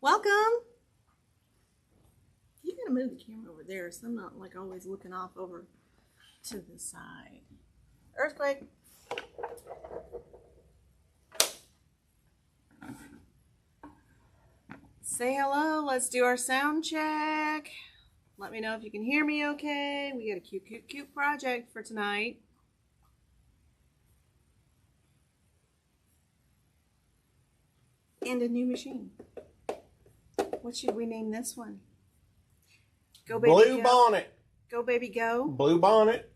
Welcome. You gotta move the camera over there so I'm not like always looking off over to the side. Earthquake. Say hello. Let's do our sound check. Let me know if you can hear me okay. We got a cute project for tonight. And a new machine. What should we name this one? Go baby Blue go. Bonnet. Go baby go. Blue Bonnet.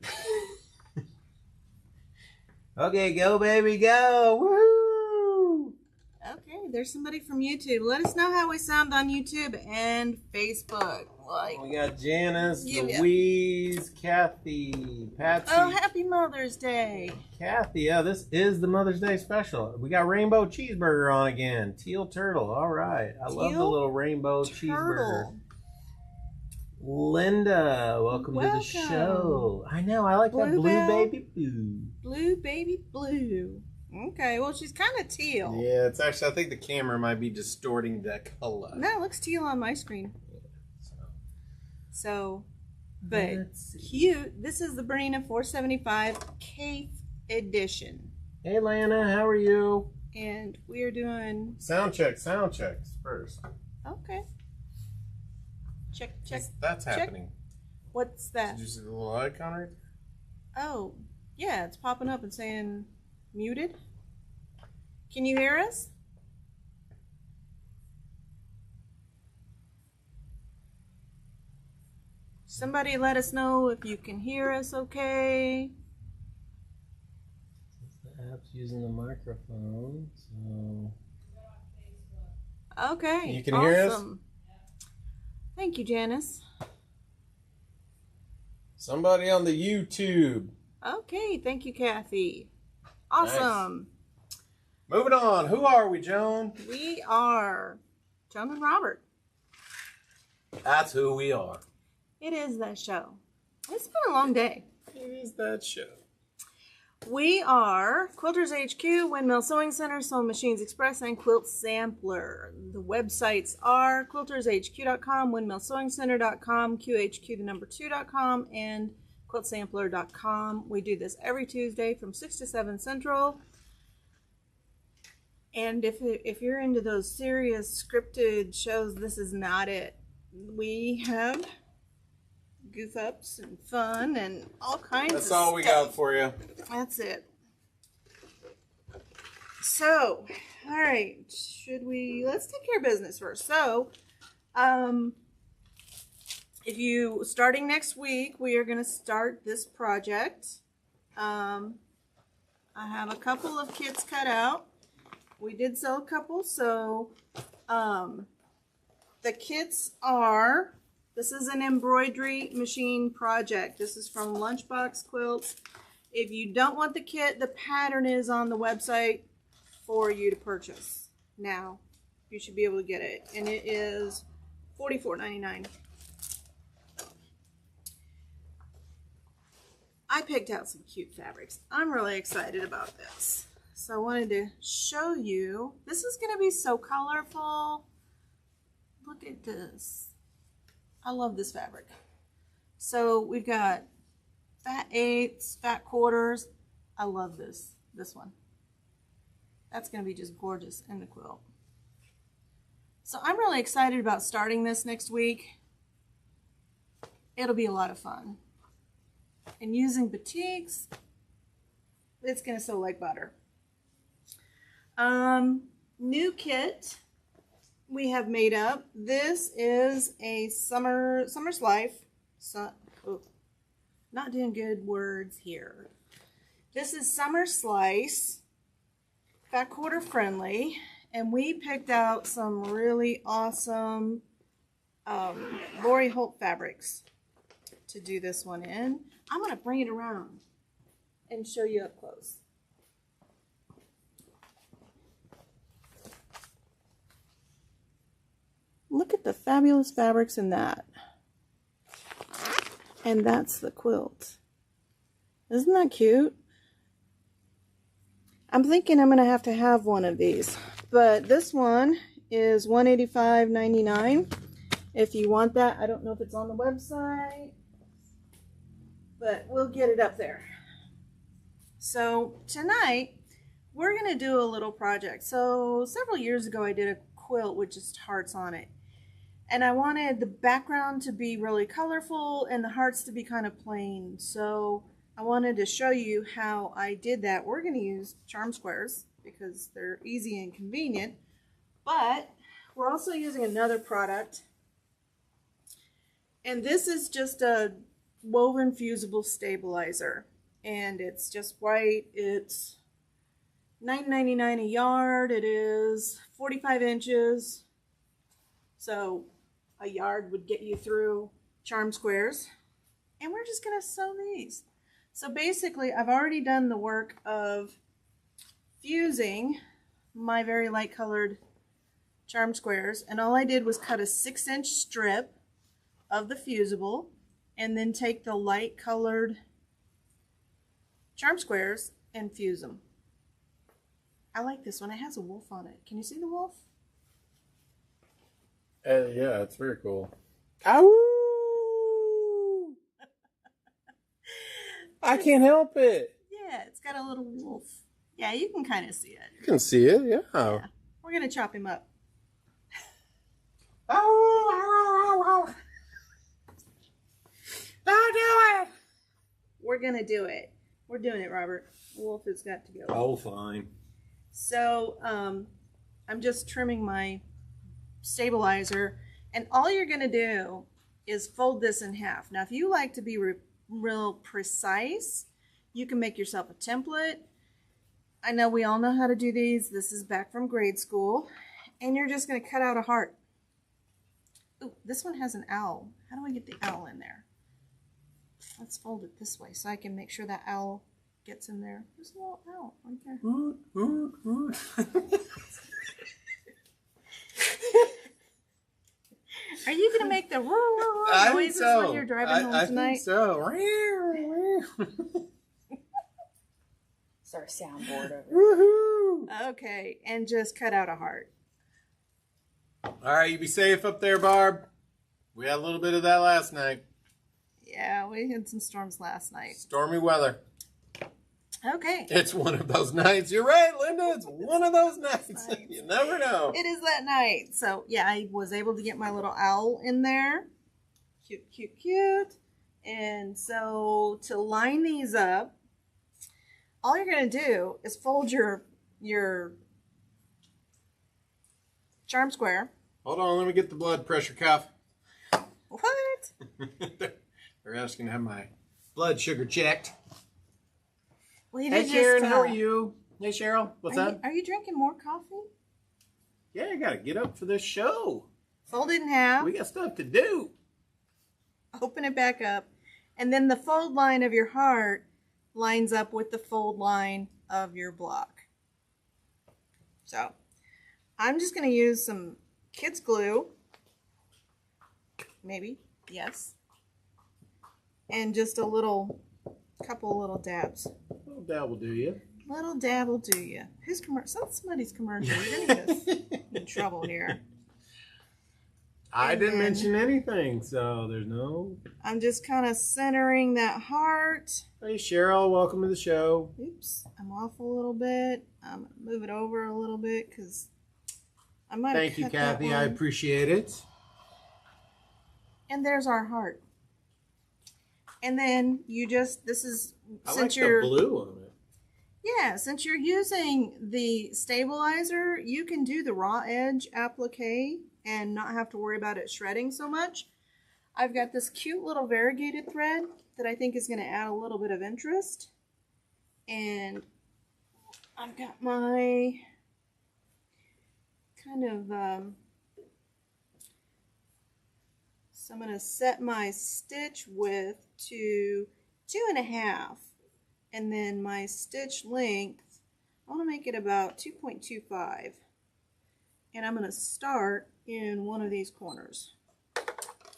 Okay, go baby go. Woo! Okay, there's somebody from YouTube. Let us know how we sound on YouTube and Facebook. Like, We got Janice, Yeah. Louise, Kathy, Patsy. oh, happy Mother's Day. Kathy, yeah, this is the Mother's Day special. We got rainbow cheeseburger on again. Teal turtle. All right. I love the Teal little rainbow cheeseburger. Turtle. Linda, welcome to the show. I know, I like that blue Bluebell. baby blue. Blue baby blue. Okay, well, she's kind of teal. Yeah, it's actually, I think the camera might be distorting the color. No, it looks teal on my screen. So, but cute. This is the Brina 475 Cape Edition. Hey, Lana, how are you? And we are doing... Sound checks first. Okay. Check. That's check. happening. What's that? Did you see the little icon right there? Oh, yeah, it's popping up and saying muted. Can you hear us? Somebody let us know if you can hear us okay. The app's using the microphone, so... Okay. You can hear us? Awesome. Thank you, Janice. Somebody on the YouTube. Okay, thank you, Kathy. Awesome. Nice. Moving on. Who are we, Joan? We are Joan and Robert. That's who we are. It is that show. It's been a long day. It is that show. We are Quilters HQ, Windmill Sewing Center, Sewing Machines Express, and Quilt Sampler. The websites are quiltershq.com, windmillsewingcenter.com, QHQ2.com, and quiltsampler.com. We do this every Tuesday from 6 to 7 Central. And if you're into those serious scripted shows, this is not it. We have goof ups and fun and all kinds of stuff. That's all we got for you. That's it. So, all right, let's take care of business first. So, starting next week, we are going to start this project. I have a couple of kits cut out. We did sell a couple, so the kits are... This is an embroidery machine project. This is from Lunchbox Quilts. If you don't want the kit, the pattern is on the website for you to purchase. Now, you should be able to get it. And it is $44.99. I picked out some cute fabrics. I'm really excited about this. So I wanted to show you. This is going to be so colorful. Look at this. I love this fabric. So we've got fat eighths, fat quarters. I love this one. That's going to be just gorgeous in the quilt. So I'm really excited about starting this next week. It'll be a lot of fun. And using batiks, it's going to sew like butter. New kit we have made up. This is a Summer's Life. Not doing good words here. This is Summer Slice, fat quarter friendly, and we picked out some really awesome Lori Holt fabrics to do this one in. I'm going to bring it around and show you up close. Look at the fabulous fabrics in that. And that's the quilt. Isn't that cute? I'm thinking I'm going to have one of these. But this one is $185.99. If you want that, I don't know if it's on the website, but we'll get it up there. So tonight we're going to do a little project. So several years ago I did a quilt with just hearts on it. And I wanted the background to be really colorful and the hearts to be kind of plain. So I wanted to show you how I did that. We're going to use charm squares because they're easy and convenient. But we're also using another product. And this is just a woven fusible stabilizer. And it's just white. It's $9.99 a yard. It is 45 inches. So a yard would get you through charm squares. And we're just going to sew these. So basically, I've already done the work of fusing my very light colored charm squares. And all I did was cut a 6-inch strip of the fusible and then take the light colored charm squares and fuse them. I like this one. It has a wolf on it. Can you see the wolf? Yeah, it's very cool. Ow! I can't help it. Yeah, it's got a little wolf. Yeah, you can kind of see it. You can see it, yeah. We're going to chop him up. Oh, don't do it. We're going to do it. We're doing it, Robert. The wolf has got to go. Oh, fine. So, I'm just trimming my stabilizer, and all you're going to do is fold this in half. Now, if you like to be real precise, you can make yourself a template. I know we all know how to do these. This is back from grade school. And you're just going to cut out a heart. Ooh, this one has an owl. How do I get the owl in there? Let's fold it this way so I can make sure that owl gets in there. There's a little owl right there. Are you going to make the noises when you're driving home tonight? I think so. It's our soundboard over. Woohoo! Okay, and just cut out a heart. All right, you be safe up there, Barb. We had a little bit of that last night. Yeah, we had some storms last night. Stormy weather. Okay. It's one of those nights. You're right, Linda. It's one of those nights. You never know. It is that night. So, yeah, I was able to get my little owl in there. Cute, cute, cute. And so, to line these up, all you're going to do is fold your charm square. Hold on, let me get the blood pressure cuff. What? They're asking to have my blood sugar checked. Well, hey, Sharon, how are you? Hey, Cheryl, what's up? Are you drinking more coffee? Yeah, I got to get up for this show. Fold it in half. We got stuff to do. Open it back up. And then the fold line of your heart lines up with the fold line of your block. So, I'm just going to use some kids glue. Maybe. Yes. And just a couple little dabs. A little dab will do you. Little dab will do you. Who's commercial? Somebody's commercial. You're going to get us in trouble here. I didn't mention anything, so there's no... I'm just kind of centering that heart. Hey, Cheryl, welcome to the show. Oops, I'm off a little bit. I'm going to move it over a little bit because I might Thank you, Kathy. I appreciate it. And there's our heart. And then you just, this is, since you're... the blue on it. Yeah, since you're using the stabilizer, you can do the raw edge applique and not have to worry about it shredding so much. I've got this cute little variegated thread that I think is going to add a little bit of interest. And I've got my kind of, so I'm going to set my stitch width to 2.5. And then my stitch length, I want to make it about 2.25. And I'm going to start in one of these corners.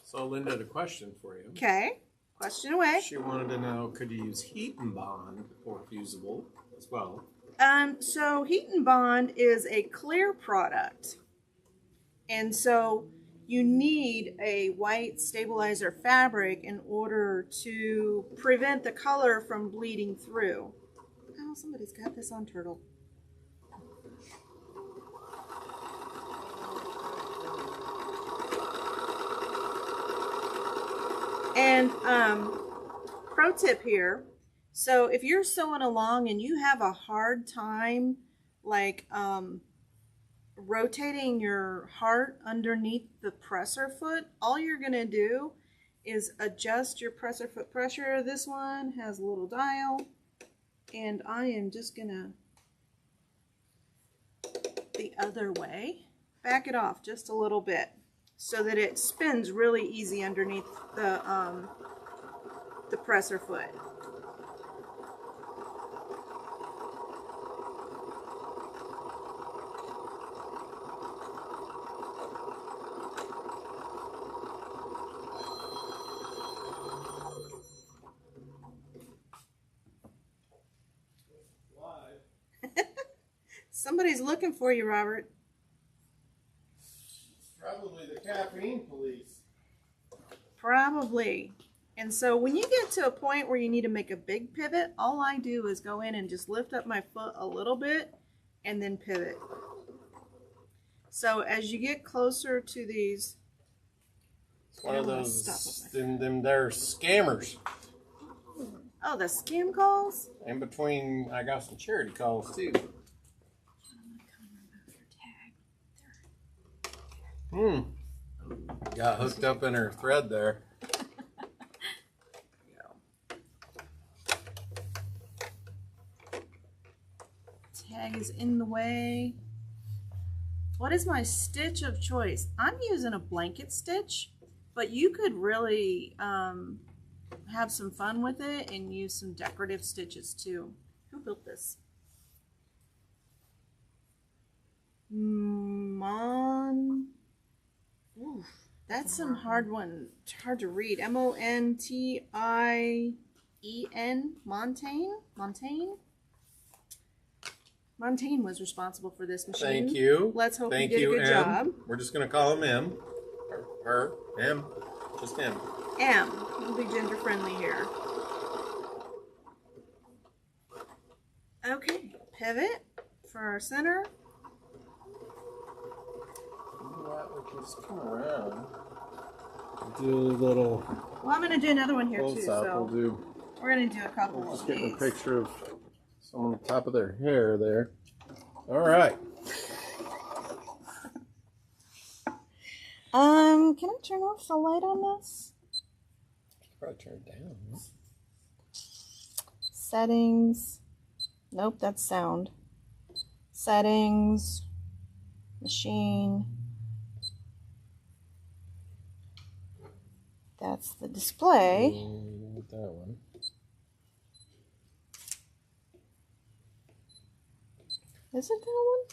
So Linda had a question for you. Okay, question away. She wanted to know, could you use heat and bond or fusible as well? So Heat and Bond is a clear product. And so you need a white stabilizer fabric in order to prevent the color from bleeding through. Oh, somebody's got this on turtle. And pro tip here, so if you're sewing along and you have a hard time like rotating your heart underneath the presser foot, all you're gonna do is adjust your presser foot pressure. This one has a little dial, and I am just gonna the other way, back it off just a little bit so that it spins really easy underneath the presser foot. Somebody's looking for you, Robert. Probably the caffeine police. Probably. And so when you get to a point where you need to make a big pivot, all I do is go in and just lift up my foot a little bit and then pivot. So as you get closer to these, it's one of those them there scammers. Oh, the scam calls? In between, I got some charity calls too. Got hooked up in her thread there. Tag is in the way. What is my stitch of choice? I'm using a blanket stitch, but you could really have some fun with it and use some decorative stitches too. Who built this? Ooh, that's some hard one. It's hard to read. M-O-N-T-I-E-N. Montaigne? Montaigne was responsible for this machine. Thank you. Let's hope you did a good job. We're just going to call him M. Or her. M. Just M. M. We'll be gender friendly here. Okay. Pivot for our center. We can just come around. Do a little. Well, I'm going to do another one here too. So we're going to do a couple of just these. getting a picture of someone on the top of their hair there. All right. Can I turn off the light on this? Probably turn it down. Huh? Settings. Nope, that's sound. Settings. Machine. That's the display. That one. Is it that one?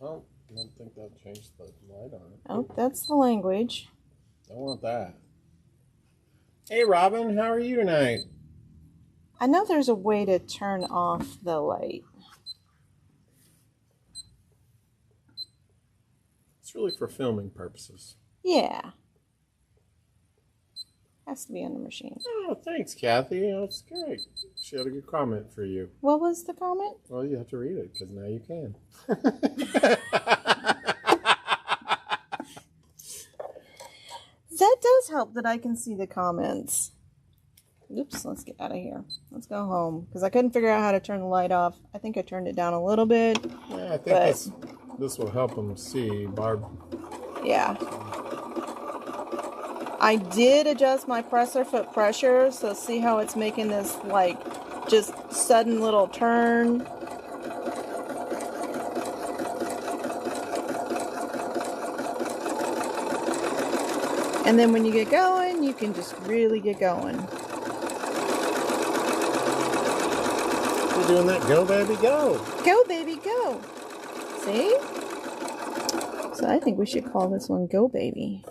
Oh, I don't think that changed the light on it. Oh, that's the language. Don't want that. Hey, Robin, how are you tonight? I know there's a way to turn off the light. It's really for filming purposes. Yeah. Has to be on the machine. Oh, thanks, Kathy. That's great. She had a good comment for you. What was the comment? Well, you have to read it because now you can. That does help that I can see the comments. Oops, let's get out of here. Let's go home because I couldn't figure out how to turn the light off. I think I turned it down a little bit. Yeah, I think this will help them see, Barb. Yeah. I did adjust my presser foot pressure, so see how it's making this like just sudden little turn. And then when you get going, you can just really get going. You're doing that go baby go. Go baby go. See? So I think we should call this one Go Baby.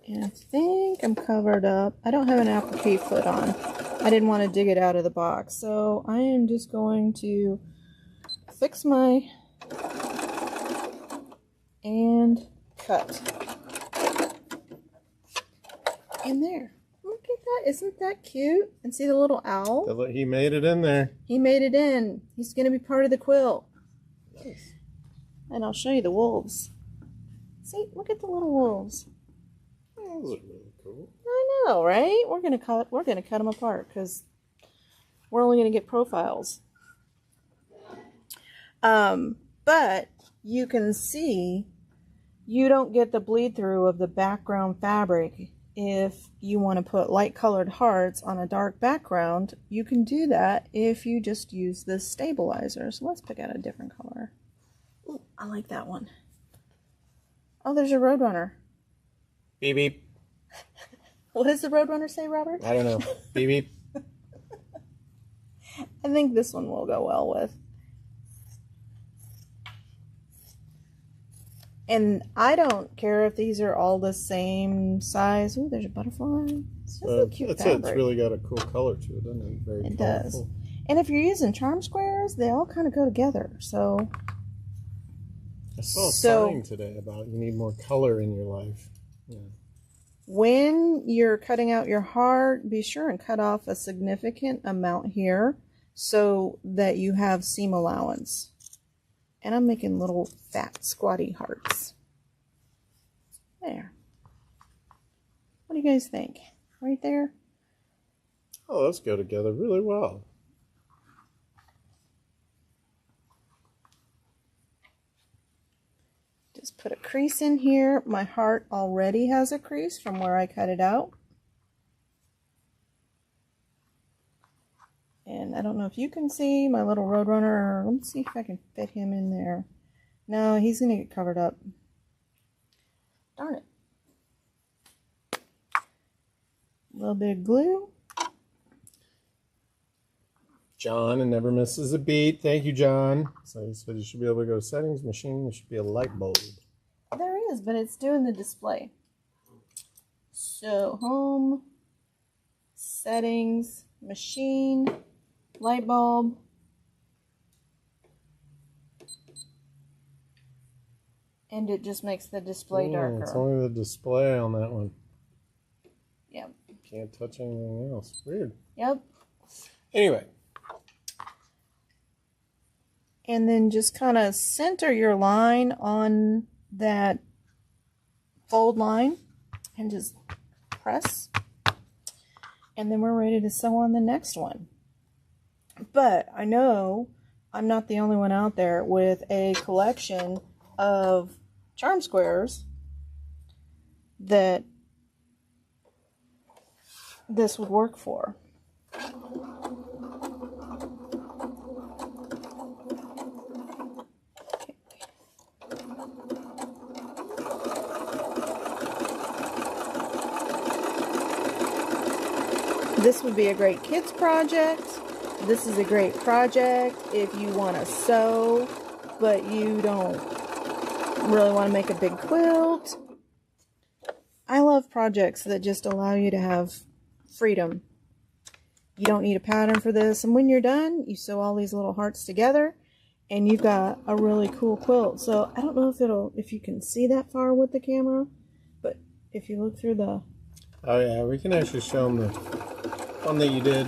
And I think I'm covered up. I don't have an applique foot on. I didn't want to dig it out of the box. So I am just going to fix my and cut. And there. Look at that. Isn't that cute? And see the little owl? He made it in there. He made it in. He's going to be part of the quilt. Nice. And I'll show you the wolves. See, look at the little wolves. Those are really cool. I know, right? We're gonna cut them apart because we're only gonna get profiles. But you can see you don't get the bleed through of the background fabric. If you want to put light colored hearts on a dark background, you can do that if you just use this stabilizer. So let's pick out a different color. Ooh, I like that one. Oh, there's a Roadrunner. Beep beep. What does the Roadrunner say, Robert? I don't know. Beep beep. I think this one will go well with. And I don't care if these are all the same size. Ooh, there's a butterfly. It's a cute That's fabric. It's really got a cool color to it, doesn't it? Very it colorful. does. And if you're using charm squares, they all kind of go together. So I saw a sign today about you need more color in your life. Yeah. When you're cutting out your heart, be sure and cut off a significant amount here so that you have seam allowance. And I'm making little fat squatty hearts. There. What do you guys think? Right there? Oh, those go together really well. Just put a crease in here. My heart already has a crease from where I cut it out. And I don't know if you can see my little Roadrunner. Let me see if I can fit him in there. No, he's going to get covered up. Darn it. A little bit of glue. John, and never misses a beat. Thank you, John. So he said you should be able to go to settings, machine, there should be a light bulb. There is, but it's doing the display. So, home, settings, machine, light bulb. And it just makes the display darker. It's only the display on that one. Yep. Can't touch anything else. Weird. Yep. Anyway. And then just kind of center your line on that fold line and just press. And then we're ready to sew on the next one. But I know I'm not the only one out there with a collection of charm squares that this would work for. This would be a great kids project. This is a great project if you want to sew, but you don't really want to make a big quilt. I love projects that just allow you to have freedom. You don't need a pattern for this. And when you're done, you sew all these little hearts together and you've got a really cool quilt. So I don't know if you can see that far with the camera, but if you look through the... Oh yeah, we can actually show them the one that you did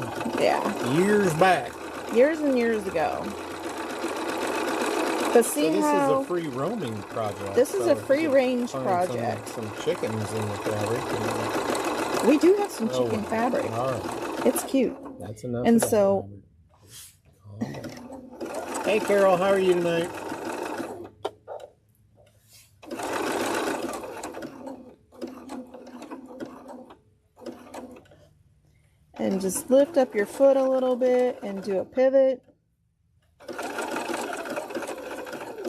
years back. Years and years ago. But see so this how... is a free roaming project. This is a free range project. Some chickens in the fabric. We do have some chicken fabric. All right. It's cute. That's enough. And so... Hey Carol, how are you tonight? And just lift up your foot a little bit and do a pivot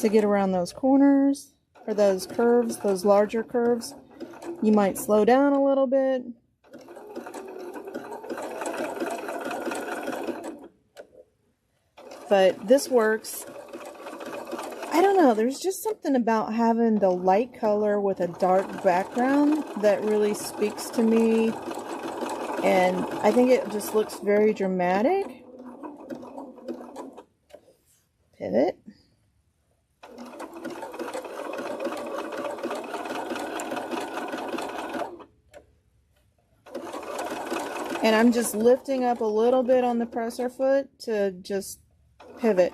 to get around those corners or those curves, those larger curves. You might slow down a little bit. But this works. I don't know, there's just something about having the light color with a dark background that really speaks to me And I think it just looks very dramatic. Pivot. And I'm just lifting up a little bit on the presser foot to just pivot.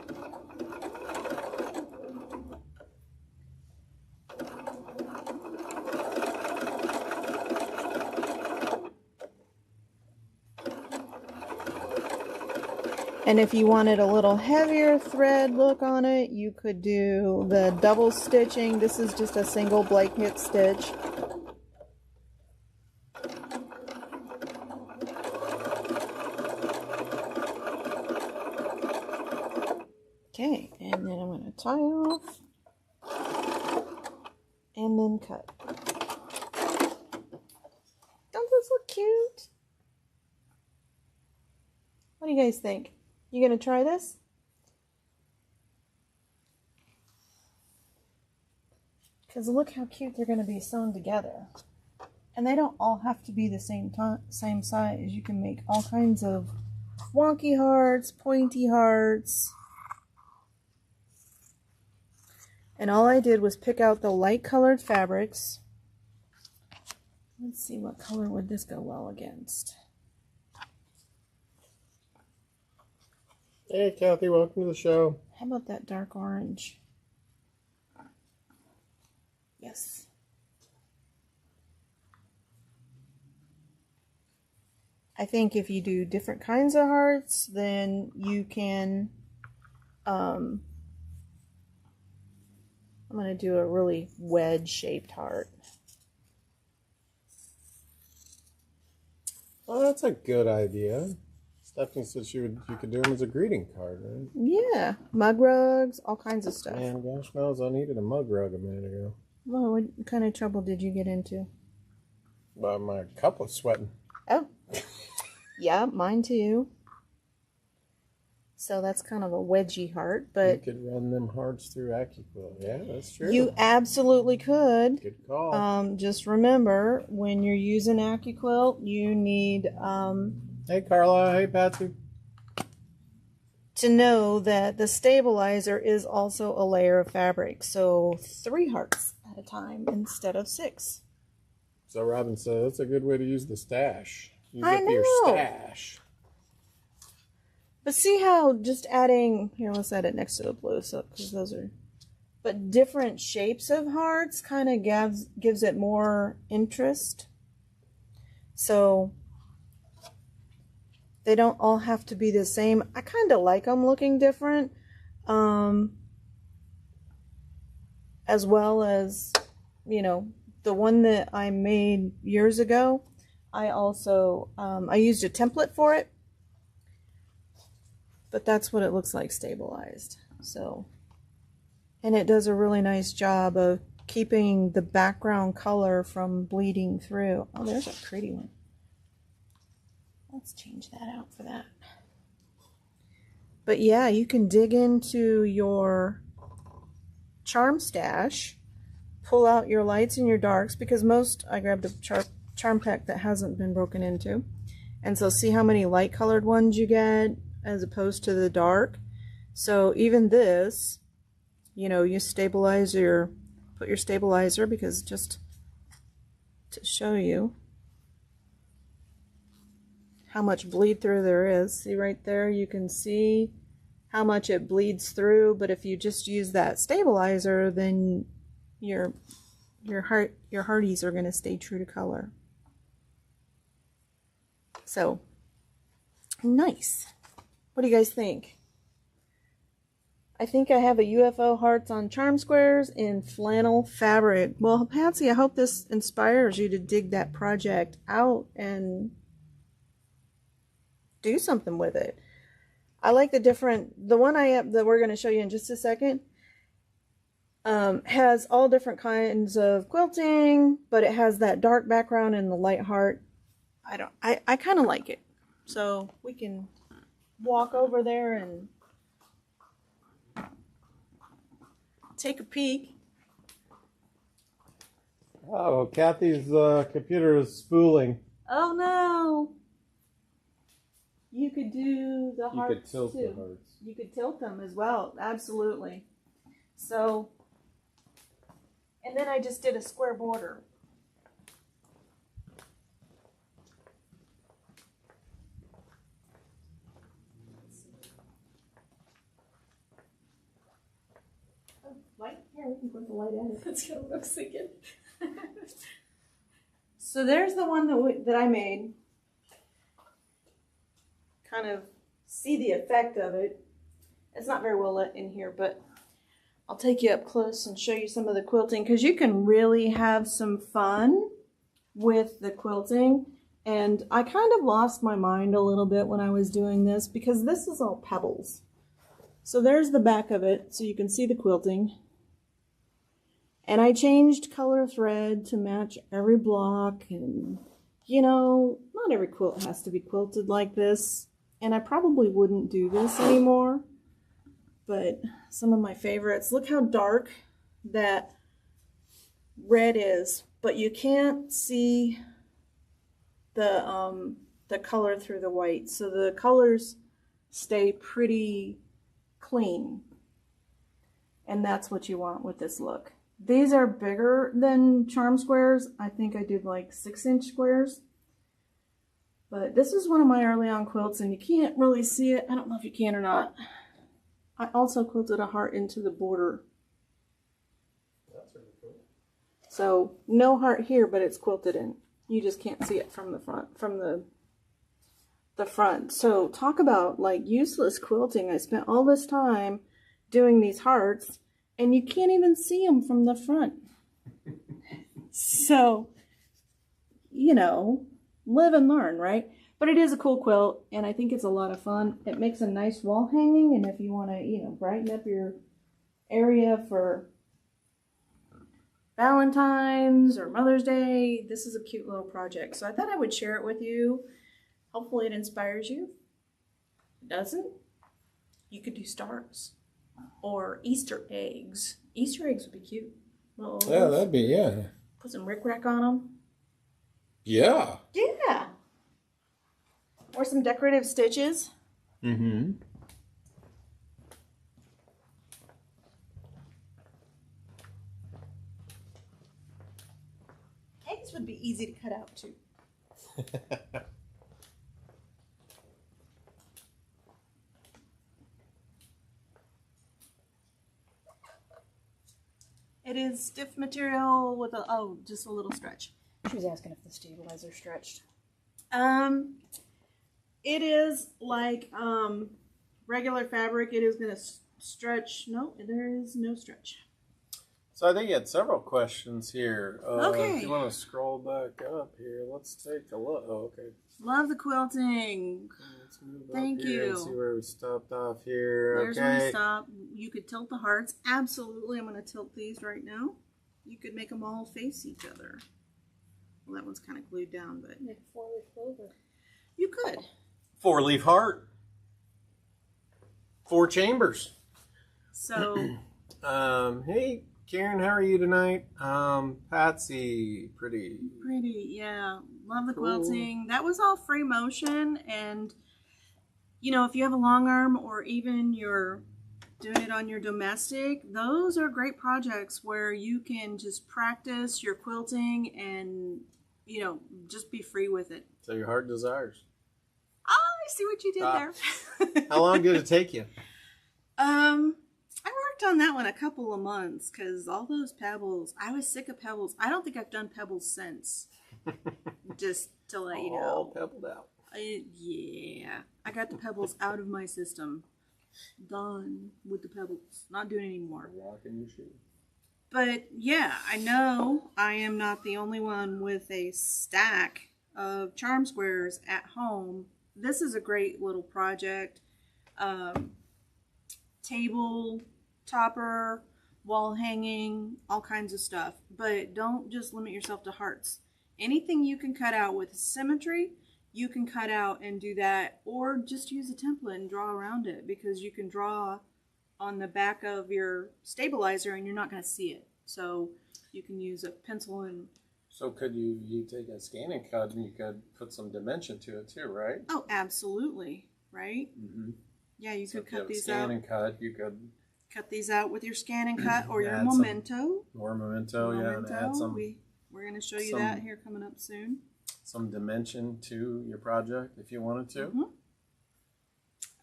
And if you wanted a little heavier thread look on it, you could do the double stitching. This is just a single blanket stitch. Okay, and then I'm going to tie off and then cut. Don't this look cute? What do you guys think? You going to try this? Because look how cute they're going to be sewn together. And they don't all have to be the same size. You can make all kinds of wonky hearts, pointy hearts. And all I did was pick out the light colored fabrics. Let's see, what color would this go well against? Hey, Kathy, welcome to the show. How about that dark orange? Yes. I think if you do different kinds of hearts, then you can, I'm going to do a really wedge-shaped heart. Oh, that's a good idea. Stephanie said you could do them as a greeting card, right? Yeah, mug rugs, all kinds of stuff. Man, gosh knows I needed a mug rug a minute ago. Well, what kind of trouble did you get into? Well, my cup was sweating. Oh, yeah, mine too. So that's kind of a wedgy heart, but you could run them hearts through AccuQuilt. Yeah, that's true. you absolutely could. Good call. Just remember, when you're using AccuQuilt, you need Hey, Carla. Hey, Patsy. to know that the stabilizer is also a layer of fabric. So 3 hearts at a time instead of 6. So Robin said that's a good way to use the stash. Use I it for your know. stash. But see how just adding, here, let's add it next to the blue, so because those are, but different shapes of hearts kind of gives it more interest. So they don't all have to be the same. I kind of like them looking different, as well as, you know, the one that I made years ago. I also I used a template for it. But that's what it looks like stabilized. So, and it does a really nice job of keeping the background color from bleeding through. Oh, there's a pretty one. Let's change that out for that. But yeah, you can dig into your charm stash, pull out your lights and your darks, because I grabbed a charm pack that hasn't been broken into. And so see how many light colored ones you get as opposed to the dark. So even this, you know, you put your stabilizer, because just to show you how much bleed through there is. See right there, you can see how much it bleeds through, but if you just use that stabilizer, then your hearties are going to stay true to color. So nice. What do you guys think? I think I have a UFO hearts on charm squares in flannel fabric. Well, Patsy, I hope this inspires you to dig that project out and do something with it. I like the one that we're going to show you in just a second, has all different kinds of quilting, but it has that dark background and the light heart. I kind of like it. So we can walk over there and take a peek. Oh, Kathy's computer is spooling. Oh no! you could do the You hearts could tilt too. the hearts. You could tilt them as well, absolutely. So, and then I just did a square border. Oh, light? Here, we can put the light in. That's what I was thinking. So there's the one that I made. Kind of see the effect of it. It's not very well lit in here, but I'll take you up close and show you some of the quilting, because you can really have some fun with the quilting. And I kind of lost my mind a little bit when I was doing this, because this is all pebbles. So there's the back of it, so you can see the quilting. And I changed color thread to match every block, and you know, not every quilt has to be quilted like this. And I probably wouldn't do this anymore, but some of my favorites. Look how dark that red is, but you can't see the color through the white. So the colors stay pretty clean. And that's what you want with this look. These are bigger than charm squares. I think I did like 6-inch squares. But this is one of my early on quilts, and you can't really see it. I don't know if you can or not. I also quilted a heart into the border. That's really cool. So no heart here, but it's quilted in. You just can't see it from the front, from the front. So talk about like useless quilting. I spent all this time doing these hearts, and you can't even see them from the front. So, you know, live and learn, right? But it is a cool quilt, and I think it's a lot of fun. It makes a nice wall hanging, and if you want to, you know, brighten up your area for Valentine's or Mother's Day, this is a cute little project. So I thought I would share it with you. Hopefully it inspires you. If it doesn't, you could do stars or Easter eggs. Easter eggs would be cute. Little Yeah, that'd be, yeah. Put some rickrack on them. Yeah. Yeah. Or some decorative stitches. Mm-hmm. Eggs would be easy to cut out too. It is stiff material with just a little stretch. She was asking if the stabilizer stretched. It is like regular fabric. It is going to stretch. No, there is no stretch. So I think you had several questions here. Okay. If you want to scroll back up here, let's take a look. Oh, okay. Love the quilting. Let's move Thank up here you. and see where we stopped off here. There's where Okay. we stop. You could tilt the hearts. Absolutely. I'm going to tilt these right now. You could make them all face each other. Well, that one's kind of glued down, but Make a 4-leaf clover. you could. 4-leaf heart. 4 chambers. So, Hey, Karen, how are you tonight? Patsy, pretty. yeah. Love the Cool. quilting. That was all free motion. And, you know, if you have a long arm or even you're doing it on your domestic, those are great projects where you can just practice your quilting and, you know, just be free with it. So your heart desires. Oh, I see what you did there. How long did it take you? I worked on that one a couple of months because all those pebbles, I was sick of pebbles. I don't think I've done pebbles since. Just to let you All know. pebbled out. Yeah. I got the pebbles out of my system. Done with the pebbles. Not doing it anymore. Rocking your shoe. But yeah, I know I am not the only one with a stack of charm squares at home. This is a great little project. Table, topper, wall hanging, all kinds of stuff. But don't just limit yourself to hearts. Anything you can cut out with symmetry, you can cut out and do that, or just use a template and draw around it, because you can draw on the back of your stabilizer and you're not going to see it. So you can use a pencil and... So could you take a scanning cut and you could put some dimension to it too, right? Oh, absolutely. right? Mm-hmm. Yeah, you So could if you cut have these scan out. and cut. You could Cut these out with your scan and cut or your add some memento. more memento, yeah, and add We're going to show you that here coming up soon. some dimension to your project if you wanted to. Mm-hmm.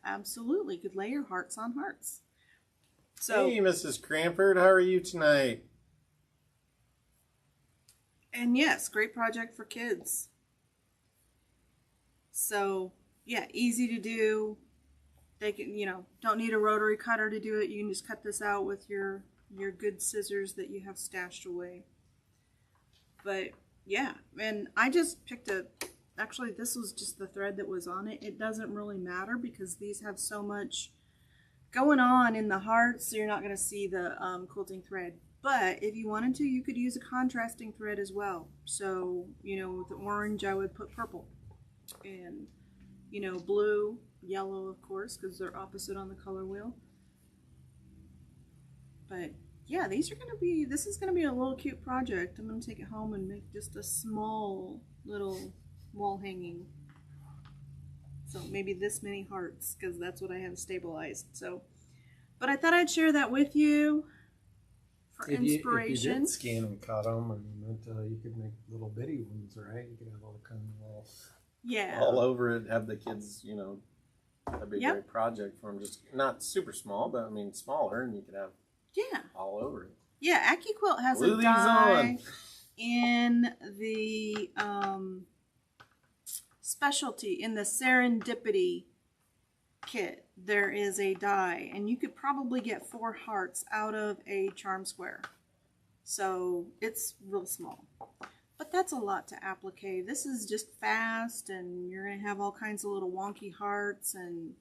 Absolutely. You could lay your hearts on hearts. So, hey, Mrs. Cranford, how are you tonight? and yes, great project for kids. So, yeah, easy to do. They can, don't need a rotary cutter to do it. You can just cut this out with your good scissors that you have stashed away. But yeah, and I just picked actually this was just the thread that was on it. It doesn't really matter because these have so much going on in the hearts, so you're not going to see the quilting thread. But if you wanted to, you could use a contrasting thread as well. So, with the orange, I would put purple. And, blue, yellow, of course, because they're opposite on the color wheel. But yeah, this is going to be a little cute project. I'm going to take it home and make just a small little wall hanging. So maybe this many hearts, because that's what I have stabilized. So, but I thought I'd share that with you for inspiration. If you did scan and cut them, you could make little bitty ones, right? You could have all kind of all over it. Have the kids, that'd be a great project for them. Just not super small, but I mean smaller, and you could have all over it. Yeah, AccuQuilt has a die in the specialty, in the Serendipity kit. There is a die, and you could probably get 4 hearts out of a charm square. So it's real small. But that's a lot to applique. This is just fast, and you're going to have all kinds of little wonky hearts, and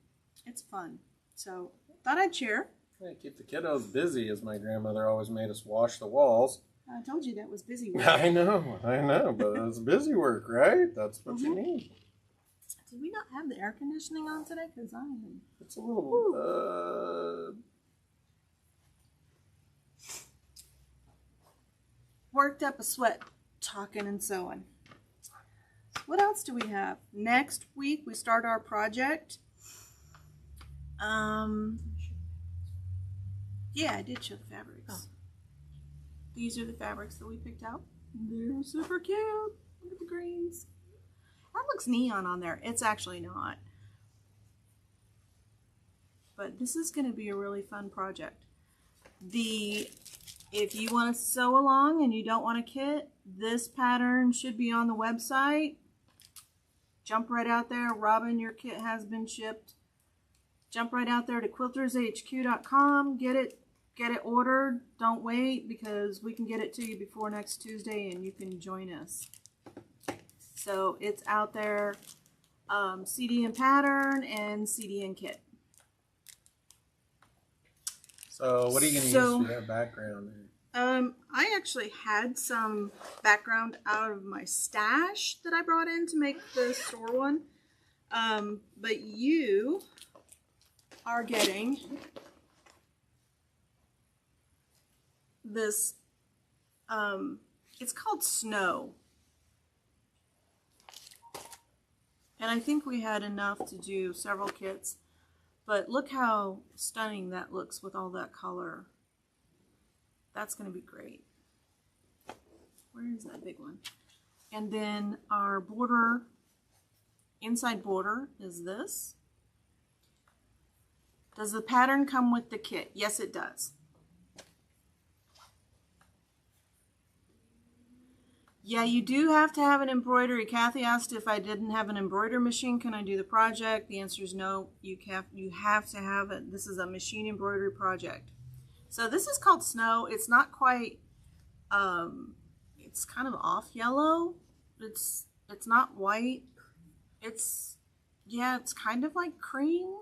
it's fun. So thought I'd share. Yeah, keep the kiddos busy, as my grandmother always made us wash the walls. I told you that was busy work. I know, but it's busy work, right? That's what you need. Did we not have the air conditioning on today? Because I am. It's a little, worked up a sweat talking and sewing. What else do we have? Next week we start our project. Yeah, I did show the fabrics. Oh. These are the fabrics that we picked out. They're super cute. Look at the greens. That looks neon on there. It's actually not. But this is going to be a really fun project. If you want to sew along and you don't want a kit, this pattern should be on the website. Jump right out there. Robin, your kit has been shipped. Jump right out there to quiltershq.com. Get it ordered. Don't wait, because we can get it to you before next Tuesday and you can join us. So it's out there, CD and pattern and CD and kit. So what are you going to use for that background there? I actually had some background out of my stash that I brought in to make the store one. But you are getting this, it's called Snow. And I think we had enough to do several kits, but look how stunning that looks with all that color. That's going to be great. Where is that big one? And then our border, inside border is this. Does the pattern come with the kit? Yes, it does. Yeah, you do have to have an embroidery. Kathy asked if I didn't have an embroidery machine, can I do the project? The answer is no. You have to have it. This is a machine embroidery project. So this is called Snow. It's not quite, it's kind of off yellow. It's not white. It's kind of like cream.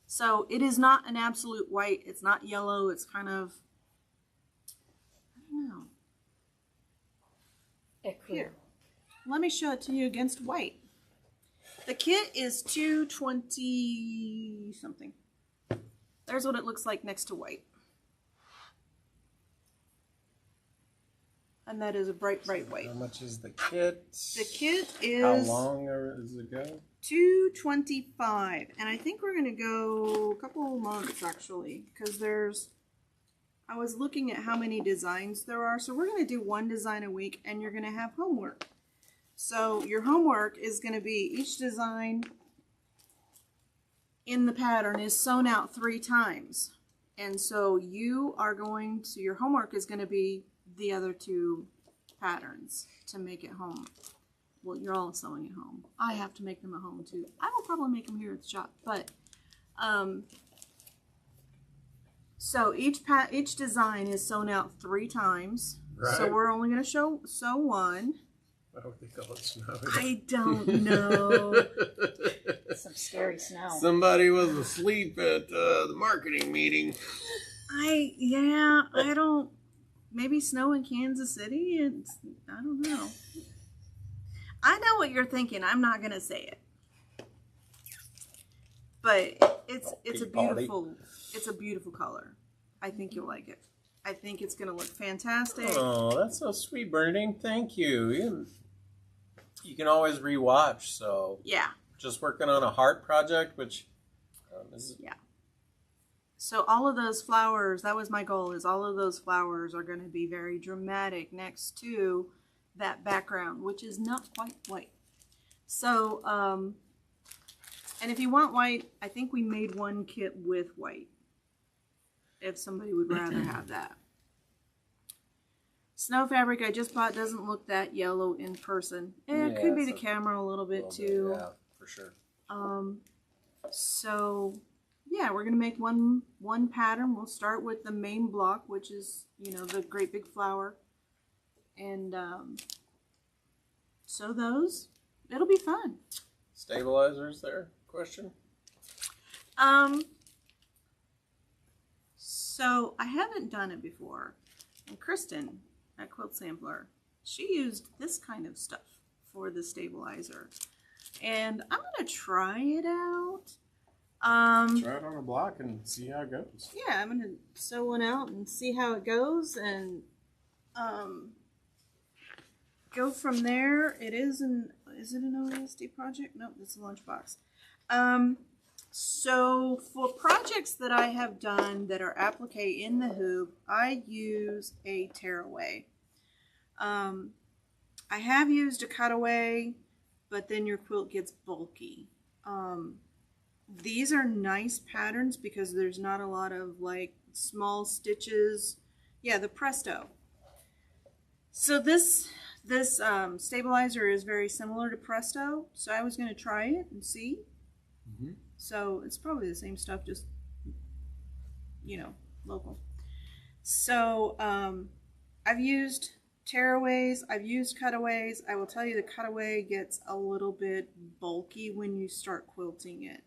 So it is not an absolute white. It's not yellow. It's kind of, I don't know. Here, let me show it to you against white. The kit is $220 something. There's what it looks like next to white. And that is a bright white. How much is the kit? The kit is... How long does it go? $225. And I think we're going to go a couple months, actually. Because there's... I was looking at how many designs there are. So we're going to do one design a week. And you're going to have homework. So your homework is going to be each design in the pattern is sewn out 3 times. And so you are going to... Your homework is going to be the other 2 patterns to make it home. Well, you're all sewing at home. I have to make them at home too. I will probably make them here at the shop, but so each design is sewn out 3 times. Right. So we're only going to sew one. Why would they call it snow? I don't know. Some scary snow. Somebody was asleep at the marketing meeting. I don't. Maybe snow in Kansas City? I don't know. I know what you're thinking. I'm not going to say it. But it's a beautiful color. I think you'll like it. I think it's going to look fantastic. Oh, that's so sweet, Bernadine. Thank you. You can always rewatch, so. Yeah. Just working on a heart project, which is... Yeah. So all of those flowers, that was my goal, is all of those flowers are going to be very dramatic next to that background, which is not quite white. So, and if you want white, I think we made one kit with white, if somebody would rather have that. Snow fabric I just bought doesn't look that yellow in person. It could be the camera a little bit too. Yeah, for sure. So... yeah, we're going to make one pattern. We'll start with the main block, which is, the great big flower. And sew those. It'll be fun. Stabilizers there? Question? So I haven't done it before. And Kristen at Quilt Sampler, she used this kind of stuff for the stabilizer. And I'm going to try it out. Try it on a block and see how it goes. Yeah, I'm gonna sew one out and see how it goes, and go from there. Is it an OSD project? No, it's a lunchbox. So for projects that I have done that are applique in the hoop, I use a tearaway. I have used a cutaway, but then your quilt gets bulky. These are nice patterns because there's not a lot of like small stitches. Yeah, the Presto. So this stabilizer is very similar to Presto. So I was going to try it and see. Mm-hmm. So it's probably the same stuff, just, local. So I've used tearaways, I've used cutaways. I will tell you the cutaway gets a little bit bulky when you start quilting it.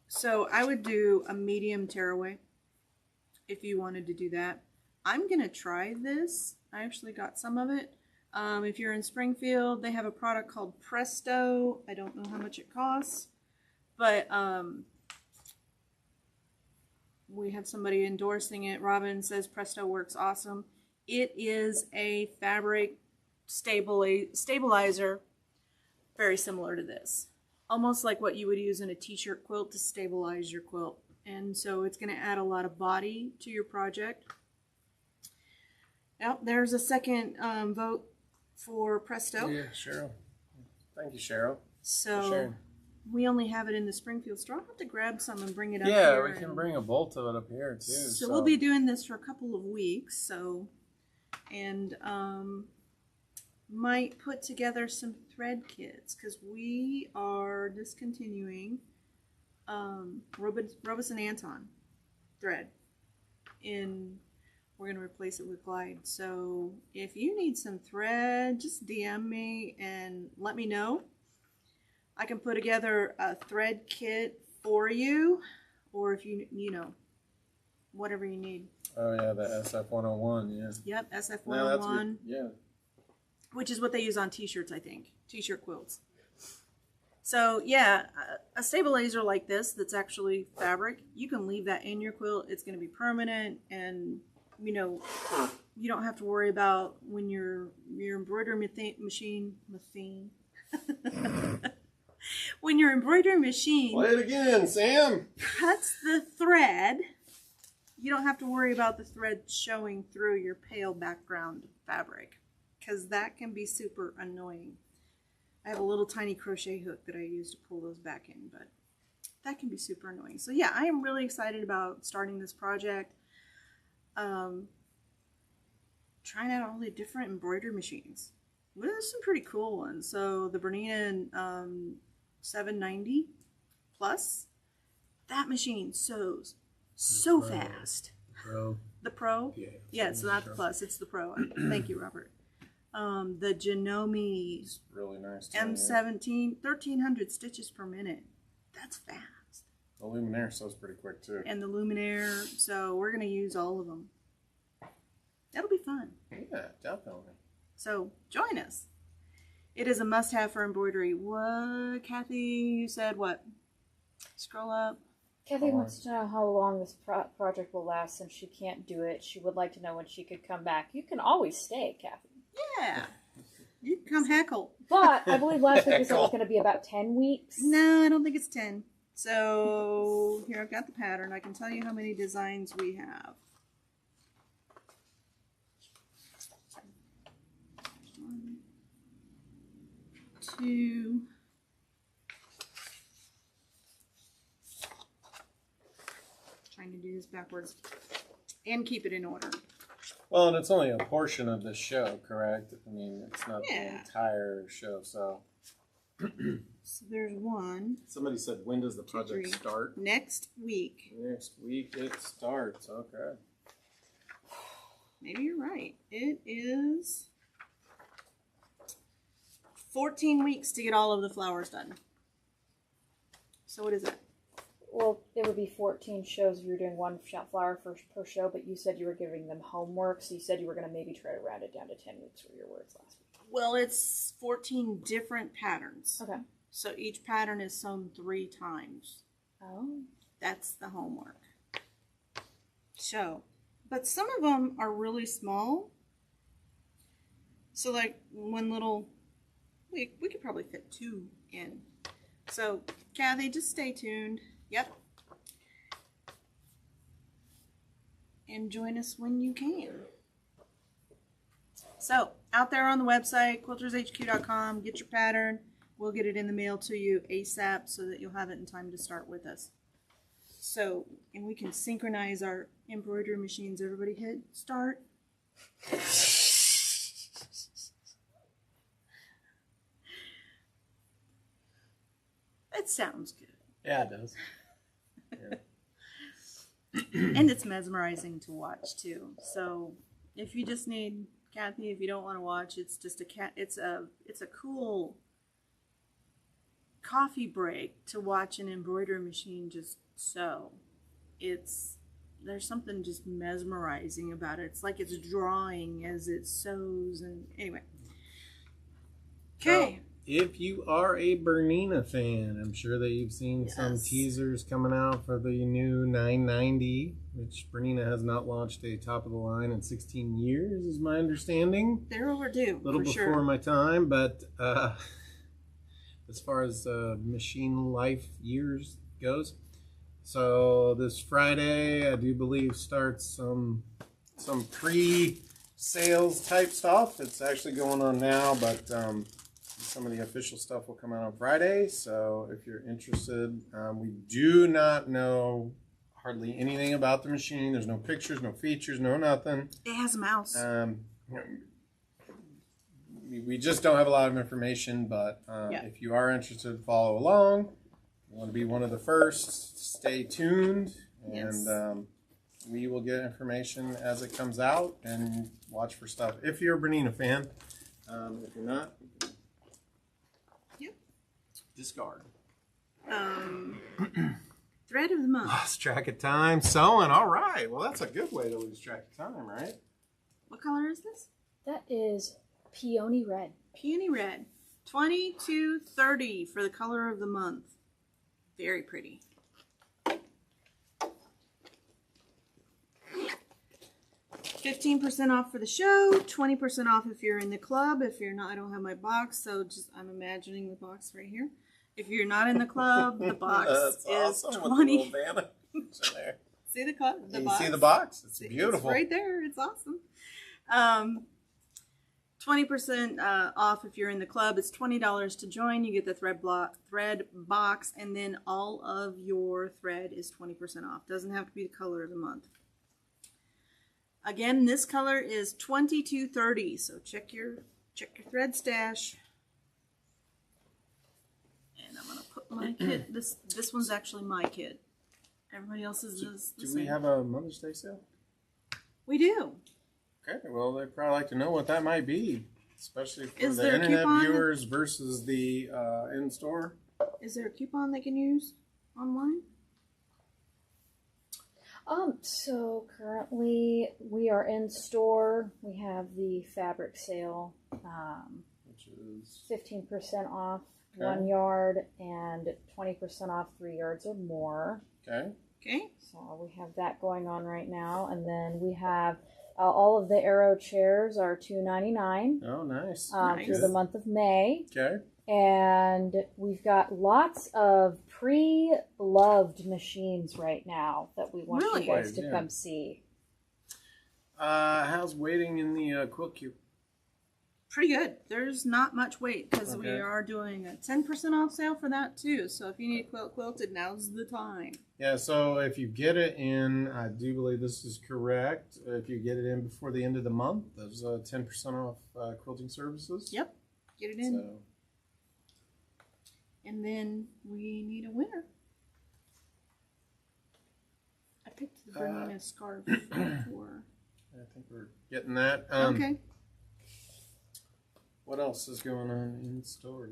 So I would do a medium tearaway if you wanted to do that. I'm going to try this. I actually got some of it. If you're in Springfield, they have a product called Presto. I don't know how much it costs, but we have somebody endorsing it. Robin says Presto works awesome. It is a fabric stabilizer, very similar to this. Almost like what you would use in a t-shirt quilt to stabilize your quilt. And so it's going to add a lot of body to your project. Now, there's a second vote for Presto. Yeah, Cheryl. Thank you, Cheryl. So we only have it in the Springfield store. I'll have to grab some and bring it up here. Yeah, we can bring a bolt of it up here too. So we'll be doing this for a couple of weeks. So, and might put together some thread kits because we are discontinuing Robison Anton thread. We're going to replace it with Glide. So if you need some thread, just DM me and let me know. I can put together a thread kit for you, or if you whatever you need. Oh yeah, the SF101, yeah. Yep, SF101. Yeah. Which is what they use on t-shirts, I think. T-shirt quilts. So yeah, a stabilizer like this that's actually fabric, you can leave that in your quilt. It's going to be permanent, and you know, you don't have to worry about when your embroidery machine when your embroidery machine play it again, Sam, cuts the thread. You don't have to worry about the thread showing through your pale background fabric, because that can be super annoying. I have a little tiny crochet hook that I use to pull those back in, but that can be super annoying. So yeah, I am really excited about starting this project. Trying out all the different embroidery machines. Well, there's some pretty cool ones. So the Bernina 790 Plus, that machine sews so fast. Pro. The Pro? Yeah, it's not the Plus, it's the Pro. Thank you, Robert. The Janome It's really nice. M17, 1300 stitches per minute. That's fast. The Luminaire sews pretty quick too. And the Luminaire, so we're going to use all of them. That'll be fun. Yeah, definitely. So join us. It is a must-have for embroidery. What, Kathy? You said what? Scroll up. Kathy wants to know how long this project will last since she can't do it. She would like to know when she could come back. You can always stay, Kathy. Yeah. You can come heckle. But I believe last week we said it was going to be about 10 weeks. No, I don't think it's 10. So here, I've got the pattern. I can tell you how many designs we have. 1, 2. Trying to do this backwards and keep it in order. Well, and it's only a portion of the show, correct? I mean, it's not the entire show, so. So there's 1. Somebody said, when does the project start? Next week. Next week it starts, okay. Maybe you're right. It is 14 weeks to get all of the flowers done. So what is that? Well, it would be 14 shows if you were doing one flower per show, but you said you were giving them homework, so you said you were going to maybe try to round it down to 10 weeks for your words last week. Well, it's 14 different patterns. Okay. So each pattern is sewn 3 times. Oh. That's the homework. So, but some of them are really small. So like one little, we could probably fit 2 in. So Kathy, just stay tuned. Yep. And join us when you can. So, out there on the website, quiltershq.com, get your pattern. We'll get it in the mail to you ASAP so that you'll have it in time to start with us. So, and we can synchronize our embroidery machines. Everybody hit start. It sounds good. Yeah, it does. And it's mesmerizing to watch too. So if you just need, Kathy, if you don't want to watch, it's just it's a cool coffee break to watch an embroidery machine just sew. There's something just mesmerizing about it. It's like it's drawing as it sews, and anyway. Okay. If you are a Bernina fan, I'm sure that you've seen some teasers coming out for the new 990, which Bernina has not launched a top of the line in 16 years, is my understanding. They're overdue. A little before my time, but as far as machine life years goes. So this Friday, I do believe, starts some pre-sales type stuff. It's actually going on now, but some of the official stuff will come out on Friday. So if you're interested, we do not know hardly anything about the machine. There's no pictures, no features, no nothing. It has a mouse. We just don't have a lot of information, but if you are interested, follow along. You want to be one of the first, stay tuned, and we will get information as it comes out, and watch for stuff. If you're a Bernina fan, if you're not, discard. Thread of the month. Lost track of time sewing. All right. Well, that's a good way to lose track of time, right? What color is this? That is peony red. Peony red. $22.30 for the color of the month. Very pretty. $15% off for the show, 20% off if you're in the club. If you're not, I don't have my box, so just I'm imagining the box right here. If you're not in the club, the box is awesome 20. With the little See the club? The box? See the box? It's beautiful. It's right there. It's awesome. 20% off if you're in the club. It's $20 to join. You get the thread box, and then all of your thread is 20% off. Doesn't have to be the color of the month. Again, this color is $22.30. So check your thread stash. And I'm gonna put my kit. This one's actually my kit. Everybody else's is the same. Do we have a Mother's Day sale? We do. Okay, well, they'd probably like to know what that might be, especially for Is the there a internet coupon viewers versus the in-store. Is there a coupon they can use online? So currently we are in store. We have the fabric sale, Which is 15% off 1 yard and 20% off 3 yards or more. okay. Okay. So we have that going on right now, and then we have all of the Arrow chairs are $2.99. Oh, nice. Through the month of May. Okay. And we've got lots of pre-loved machines right now that we want you guys to come see. How's waiting in the quilt queue? Pretty good. There's not much wait because we are doing a 10% off sale for that too. So if you need quilt quilted, now's the time. Yeah, so if you get it in, I do believe this is correct. If you get it in before the end of the month, there's 10% off quilting services. Yep. Get it in. So. And then we need a winner. I picked the Bernina scarf for. I think we're getting that. Okay. What else is going on in store?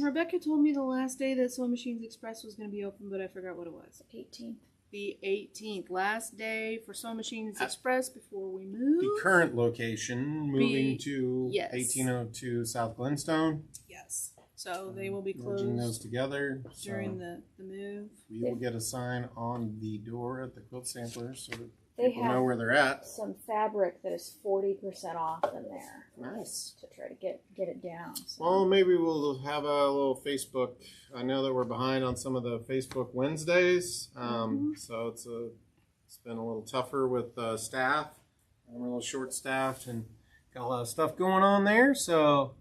Rebecca told me the last day that Sewing Machines Express was going to be open, but I forgot what it was. 18th. The 18th, last day for Sewing Machines Express before we move. The current location, moving to 1802 South Glenstone. Yes. So they will be closed. Merging those together during the move. We will get a sign on the door at the quilt sampler so that they people know where they're at. Some fabric that is 40% off in there. Nice. To try to get it down. So. Well, maybe we'll have a little Facebook. I know that we're behind on some of the Facebook Wednesdays, so it's been a little tougher with staff. I'm a little short-staffed and got a lot of stuff going on there, so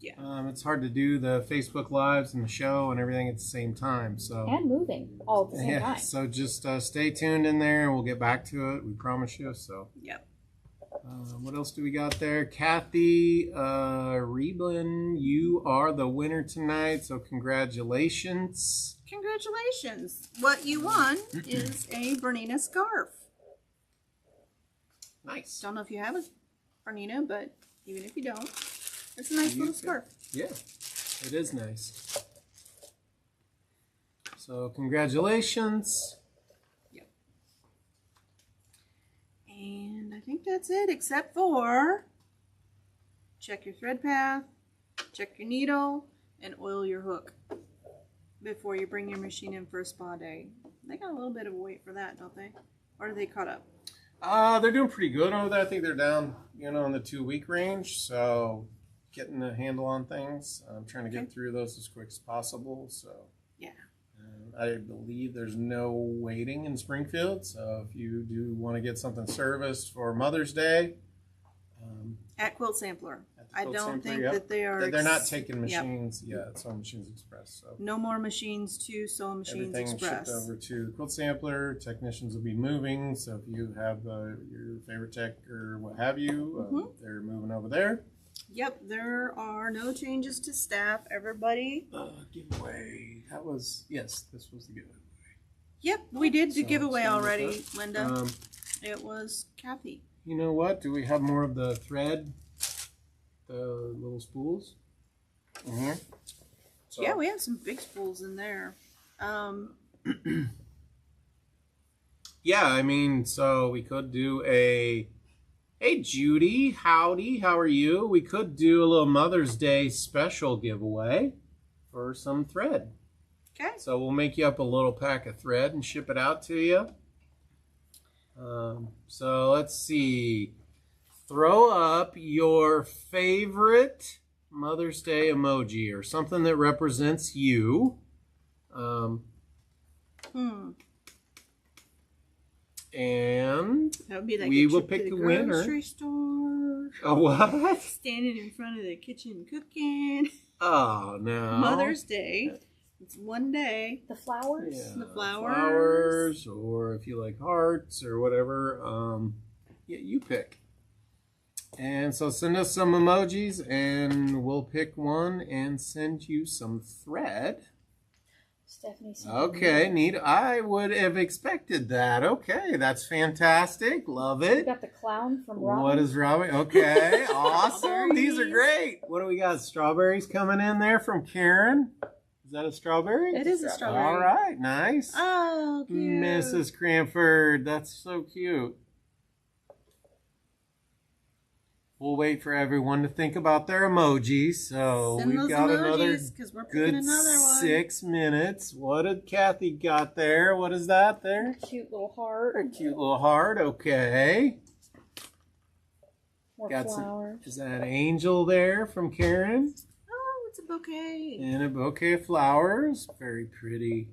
it's hard to do the Facebook Lives and the show and everything at the same time. So and moving all at the same time. So just stay tuned in there, and we'll get back to it. We promise you. So what else do we got there? Kathy Reblin, you are the winner tonight. So congratulations. Congratulations. What you won is a Bernina scarf. Nice. Don't know if you have a Bernina, but even if you don't, it's a nice little scarf. Yeah, it is nice. So congratulations. Yep. And I think that's it, except for check your thread path, check your needle, and oil your hook before you bring your machine in for a spa day. They got a little bit of a wait for that, don't they? Or are they caught up? They're doing pretty good over there. I think they're down, in the 2-week range. So getting a handle on things. I'm trying to get through those as quick as possible. So I believe there's no waiting in Springfield. So if you do want to get something serviced for Mother's Day, at Quilt Sampler. I don't Sampler, think that they are. They're not taking machines yet. It's Sewing Machines Express. So no more machines to Sewing Machines Express. Everything shipped over to the Quilt Sampler. Technicians will be moving. So if you have your favorite tech or what have you, they're moving over there. Yep, there are no changes to staff. Everybody. Giveaway. This was the giveaway. Yep, we did the giveaway already, Linda. It was Kathy. You know what? Do we have more of the thread? The little spools in here? So. Yeah, we have some big spools in there. Yeah, I mean, so we could do a Hey, Judy. Howdy. How are you? We could do a little Mother's Day special giveaway for some thread. Okay. So we'll make you up a little pack of thread and ship it out to you. So let's see. Throw up your favorite Mother's Day emoji or something that represents you. And that would be like we will pick the winner. Grocery store. A what? Standing in front of the kitchen cooking. Oh no. Mother's Day. It's one day. The flowers. Yeah, the flowers. Flowers, or if you like hearts or whatever, yeah, you pick. And so send us some emojis, and we'll pick one and send you some thread. Stephanie. Okay, neat. I would have expected that. Okay, that's fantastic. Love it. We got the clown from Robin. What is Robin? Okay, awesome. These are great. What do we got? Strawberries coming in there from Karen. Is that a strawberry? It is a strawberry. All right, nice. Oh, cute. Mrs. Cranford, that's so cute. We'll wait for everyone to think about their emojis. So Send we've got another we're good another one. 6 minutes. What did Kathy got there? What is that there? A cute little heart. A cute little heart. Okay. More Got flowers. Is that an angel there from Karen? Oh, it's a bouquet. And a bouquet of flowers. Very pretty.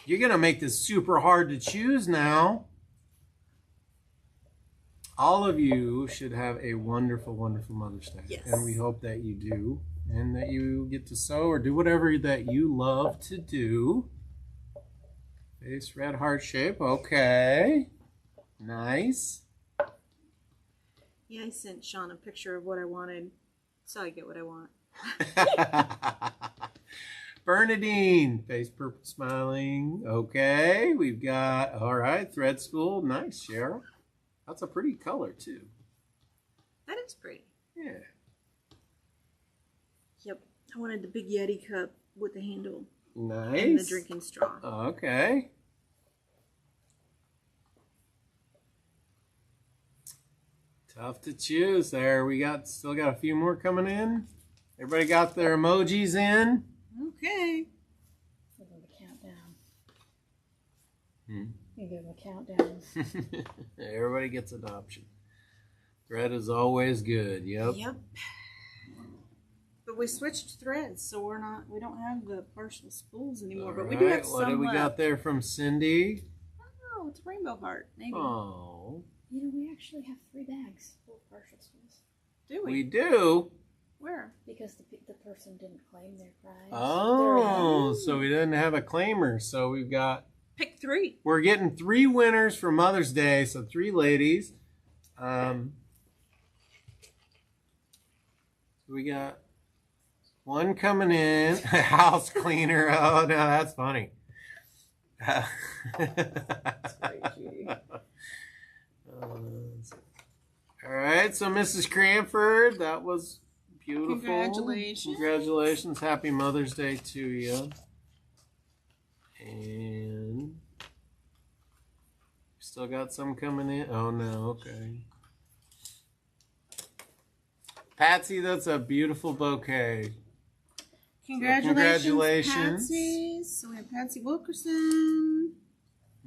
You're going to make this super hard to choose now. All of you should have a wonderful, wonderful Mother's Day. Yes. And we hope that you do. And that you get to sew or do whatever that you love to do. Face red heart shape. Okay. Nice. Yeah, I sent Sean a picture of what I wanted, so I get what I want. Bernadine, face purple smiling. Okay, we've got, all right, thread spool. Nice, Cheryl. That's a pretty color, too. That is pretty. Yeah. Yep. I wanted the big Yeti cup with the handle. Nice. And the drinking straw. Okay. Tough to choose there. We still got a few more coming in. Everybody got their emojis in? Okay. Give them a countdown. Hmm. You give them a countdown. Everybody gets an option. Thread is always good. Yep. Yep. But we switched threads, so we don't have the partial spools anymore. All but right. we do have some What do we left. got there from Cindy? Oh, it's a rainbow heart, maybe. Oh. You know, we actually have 3 bags full of partial spools. Do we? We do? Where? Because the person didn't claim their prize. Oh, so we didn't have a claimer. So we've got... Pick 3. We're getting 3 winners for Mother's Day, so 3 ladies. We got 1 coming in. House cleaner. Oh, no, that's funny. That's great, Judy. All right, so Mrs. Cranford, that was beautiful. Congratulations. Congratulations. Happy Mother's Day to you. And still got some coming in. Oh, no, okay. Patsy, that's a beautiful bouquet. Congratulations, Patsy. So we have Patsy Wilkerson.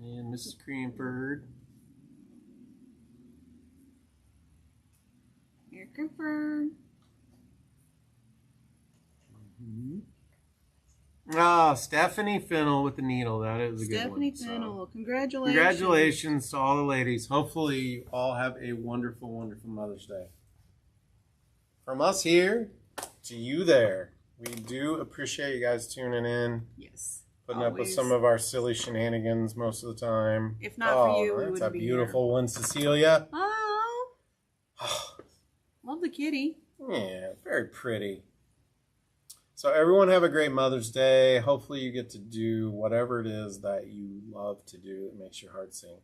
And Mrs. Cranford. Here, confirm. Oh, Stephanie Fennel with the needle. That is a good one. Stephanie Fennel. Congratulations. Congratulations to all the ladies. Hopefully you all have a wonderful, wonderful Mother's Day. From us here to you there. We do appreciate you guys tuning in. Yes. Putting up with some of our silly shenanigans most of the time. If not for you, we that's wouldn't a be beautiful one, Cecilia. Oh. Love the kitty. Yeah, very pretty. So everyone have a great Mother's Day. Hopefully you get to do whatever it is that you love to do. It makes your heart sing.